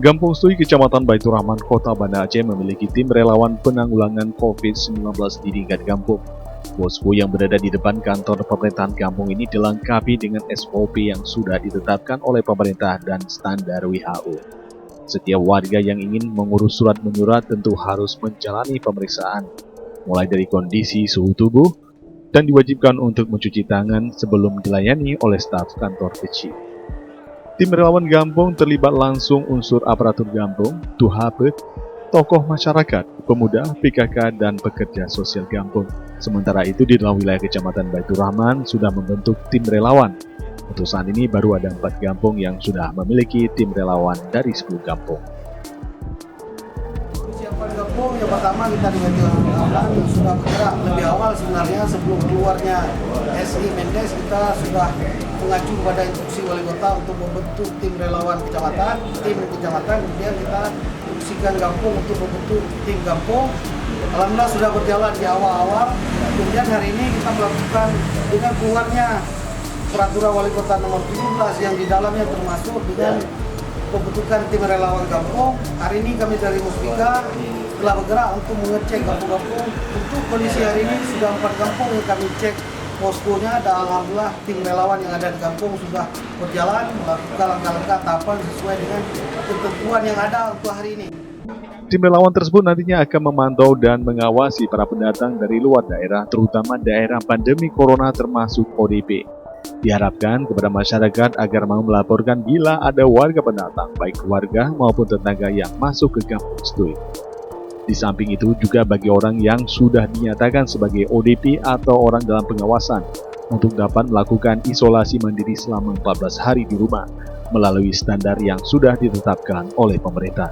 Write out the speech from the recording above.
Gampung Stui, Kecamatan Baitur Rahman, Kota Banda Aceh memiliki tim relawan penanggulangan COVID-19 di tingkat kampung. Posko yang berada di depan kantor pemerintahan kampung ini dilengkapi dengan SOP yang sudah ditetapkan oleh pemerintah dan standar WHO. Setiap warga yang ingin mengurus surat menyurat tentu harus menjalani pemeriksaan, mulai dari kondisi suhu tubuh, dan diwajibkan untuk mencuci tangan sebelum dilayani oleh staf kantor kecil. Tim relawan kampung terlibat langsung unsur aparatur kampung, tuhapet, tokoh masyarakat, pemuda, PKK, dan pekerja sosial kampung. Sementara itu di dalam wilayah Kecamatan Baitur Rahman sudah membentuk tim relawan. Untuk saat ini baru ada 4 kampung yang sudah memiliki tim relawan dari 10 kampung. Persiapan kampung yang pertama kita di Baitur Rahman sudah bergerak lebih awal sebenarnya sebelum keluarnya SI Mendes, kita sudah mengacu pada instruksi wali kota untuk membentuk tim relawan kecamatan, kemudian kita instruksikan kampung untuk membentuk tim kampung. Alhamdulillah sudah berjalan di awal-awal. Kemudian hari ini kita melakukan dengan keluarnya peraturan wali kota nomor 17 yang di dalamnya termasuk dengan pembentukan tim relawan kampung. Hari ini kami dari Muspika telah bergerak untuk mengecek kampung-kampung. Untuk kondisi hari ini sudah 4 kampung yang kami cek poskonya, dan alhamdulillah tim relawan yang ada di kampung sudah berjalan melakukan langkah-langkah tahapan sesuai dengan ketentuan yang ada untuk hari ini. Tim relawan tersebut nantinya akan memantau dan mengawasi para pendatang dari luar daerah, terutama daerah pandemi corona termasuk ODP. Diharapkan kepada masyarakat agar mau melaporkan bila ada warga pendatang, baik keluarga maupun tetangga yang masuk ke Kampung Stui. Di samping itu juga bagi orang yang sudah dinyatakan sebagai ODP atau orang dalam pengawasan untuk dapat melakukan isolasi mandiri selama 14 hari di rumah melalui standar yang sudah ditetapkan oleh pemerintah.